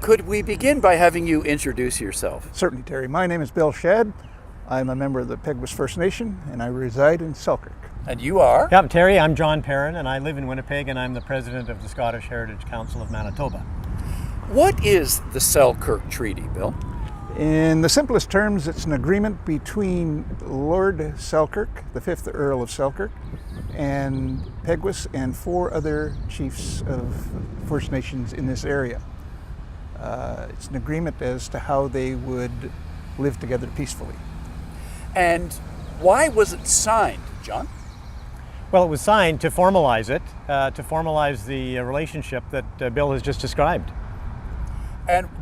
Could we begin by having you introduce yourself? Certainly, Terry. My name is Bill Shead. I'm a member of the Peguis First Nation, and I reside in Selkirk. And you are? Yeah, Terry, I'm John Perrin, and I live in Winnipeg, and I'm the president of the Scottish Heritage Council of Manitoba. What is the Selkirk Treaty, Bill? In the simplest terms, it's an agreement between Lord Selkirk, the 5th Earl of Selkirk, and Peguis and 4 other chiefs of First Nations in this area. It's an agreement as to how they would live together peacefully. And why was it signed, John? Well, it was signed to formalize it, to formalize the relationship that Bill has just described.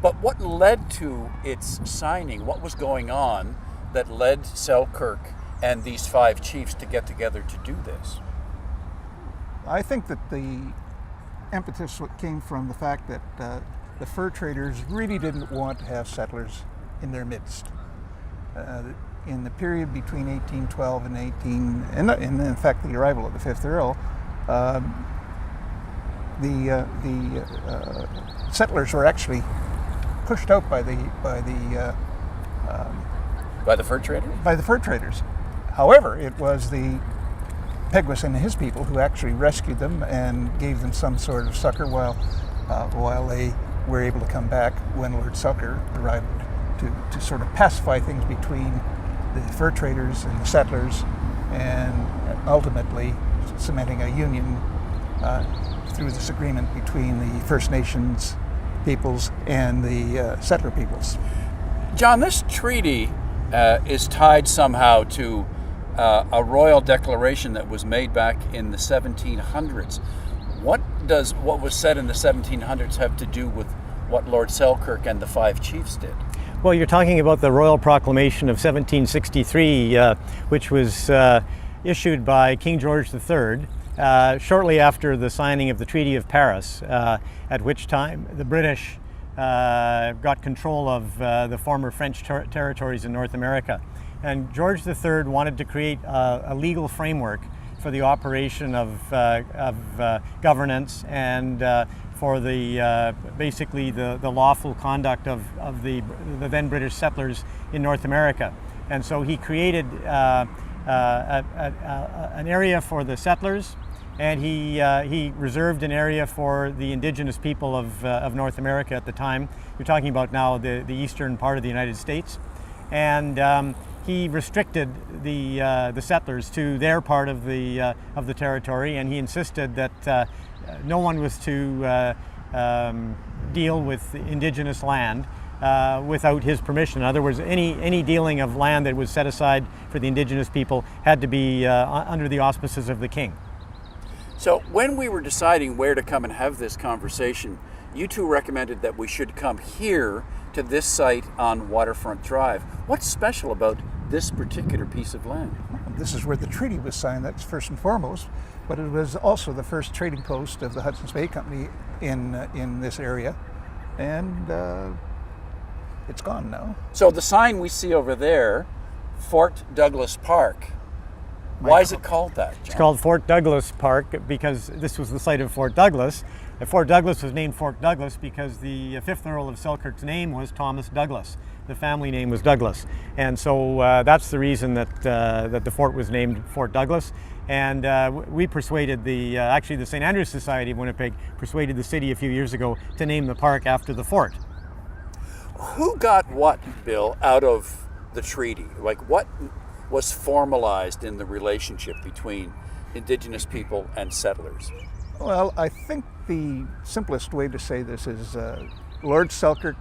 But what led to its signing? What was going on that led Selkirk and these 5 chiefs to get together to do this? I think that the impetus came from the fact that the fur traders really didn't want to have settlers in their midst. In the period between 1812 and in fact the arrival of the 5th Earl, the settlers were actually pushed out by the fur traders? By the fur traders. However, it was the Peguis and his people who actually rescued them and gave them some sort of succor while they were able to come back when Lord Selkirk arrived to sort of pacify things between the fur traders and the settlers, and ultimately cementing a union through this agreement between the First Nations peoples and the settler peoples. John, this treaty is tied somehow to a royal declaration that was made back in the 1700s. What does what was said in the 1700s have to do with what Lord Selkirk and the 5 chiefs did? Well, you're talking about the Royal Proclamation of 1763, which was issued by King George III shortly after the signing of the Treaty of Paris, at which time the British got control of the former French territories in North America. And George III wanted to create a legal framework for the operation of governance and for the basically the lawful conduct of the then British settlers in North America. And so he created an area for the settlers, and he reserved an area for the indigenous people of North America at the time. We're talking about now the eastern part of the United States. And he restricted the settlers to their part of the territory, and he insisted that no one was to deal with indigenous land without his permission. In other words, any dealing of land that was set aside for the indigenous people had to be under the auspices of the king. So when we were deciding where to come and have this conversation, you two recommended that we should come here to this site on Waterfront Drive. What's special about this particular piece of land? This is where the treaty was signed, that's first and foremost, but it was also the first trading post of the Hudson's Bay Company in this area, and it's gone now. So the sign we see over there, Fort Douglas Park, why is it called that, John? It's called Fort Douglas Park because this was the site of Fort Douglas. Fort Douglas was named Fort Douglas because the 5th Earl of Selkirk's name was Thomas Douglas. The family name was Douglas. And so that's the reason that the fort was named Fort Douglas. And we persuaded actually the St. Andrew's Society of Winnipeg persuaded the city a few years ago to name the park after the fort. Who got what, Bill, out of the treaty? Like, what was formalized in the relationship between indigenous people and settlers? Well, I think the simplest way to say this is Lord Selkirk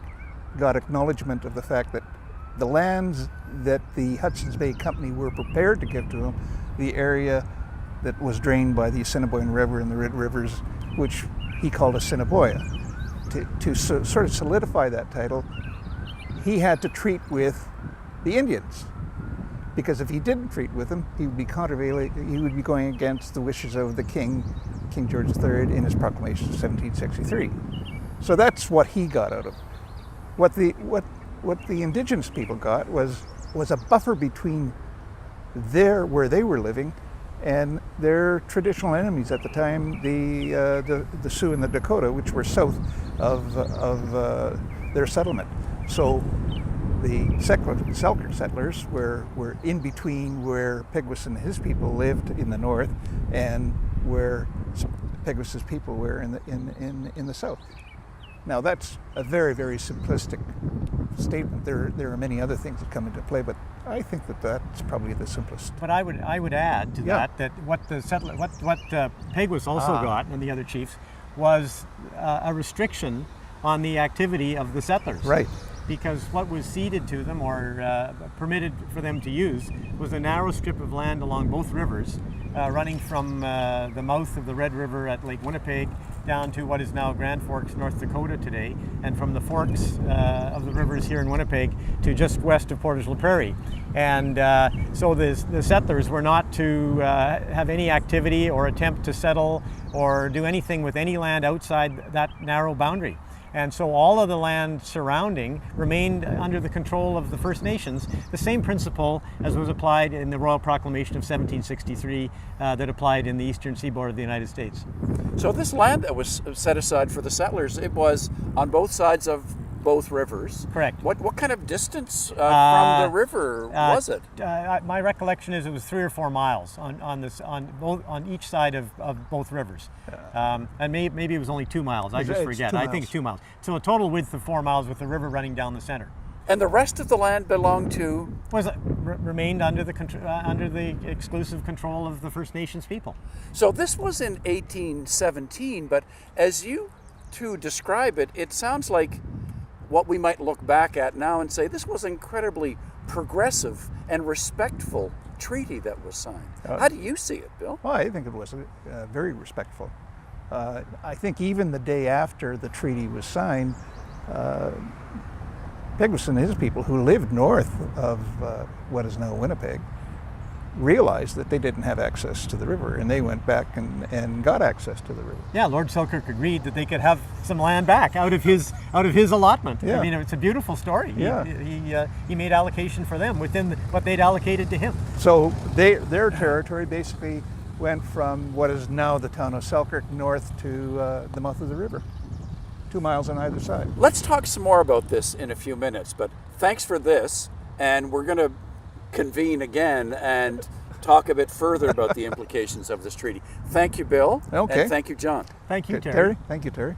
got acknowledgement of the fact that the lands that the Hudson's Bay Company were prepared to give to him, the area that was drained by the Assiniboine River and the Red Rivers, which he called Assiniboia. To sort of solidify that title, he had to treat with the Indians, because if he didn't treat with them, he would be going against the wishes of the King George III, in his proclamation of 1763. So that's what he got out of it. What the indigenous people got was a buffer between where they were living And their traditional enemies at the time, the Sioux and the Dakota, which were south of their settlement. So the Selkirk settlers were in between where Peguis and his people lived in the north and where Peguis's people were in the south. Now that's a very, very simplistic statement. There are many other things that come into play, but I think that's probably the simplest. But I would add to that what Peguis also got, and the other chiefs, was a restriction on the activity of the settlers. Right. Because what was ceded to them or permitted for them to use was a narrow strip of land along both rivers, running from the mouth of the Red River at Lake Winnipeg down to what is now Grand Forks, North Dakota today, and from the forks of the rivers here in Winnipeg to just west of Portage la Prairie. And so the settlers were not to have any activity or attempt to settle or do anything with any land outside that narrow boundary. And so all of the land surrounding remained under the control of the First Nations, the same principle as was applied in the Royal Proclamation of 1763 that applied in the eastern seaboard of the United States. So this land that was set aside for the settlers, it was on both sides of both rivers. Correct. What kind of distance from the river was it? My recollection is it was 3 or 4 miles on each side of both rivers, and maybe it was only 2 miles. I just forget. I think it's 2 miles. So a total width of 4 miles with the river running down the center. And the rest of the land belonged to? Remained under the exclusive control of the First Nations people. So this was in 1817, but as you two describe it, it sounds like what we might look back at now and say this was an incredibly progressive and respectful treaty that was signed. How do you see it, Bill? Well, I think it was very respectful. I think even the day after the treaty was signed, Peguis and his people, who lived north of what is now Winnipeg, realized that they didn't have access to the river, and they went back and got access to the river. Yeah, Lord Selkirk agreed that they could have some land back out of his allotment. Yeah. I mean, it's a beautiful story. Yeah. He made allocation for them within what they'd allocated to him. So their territory basically went from what is now the town of Selkirk north to the mouth of the river, 2 miles on either side. Let's talk some more about this in a few minutes, but thanks for this, and we're going to convene again and talk a bit further about the implications of this treaty. Thank you, Bill. Okay. And thank you, John. Thank you, Terry. Terry. Thank you, Terry.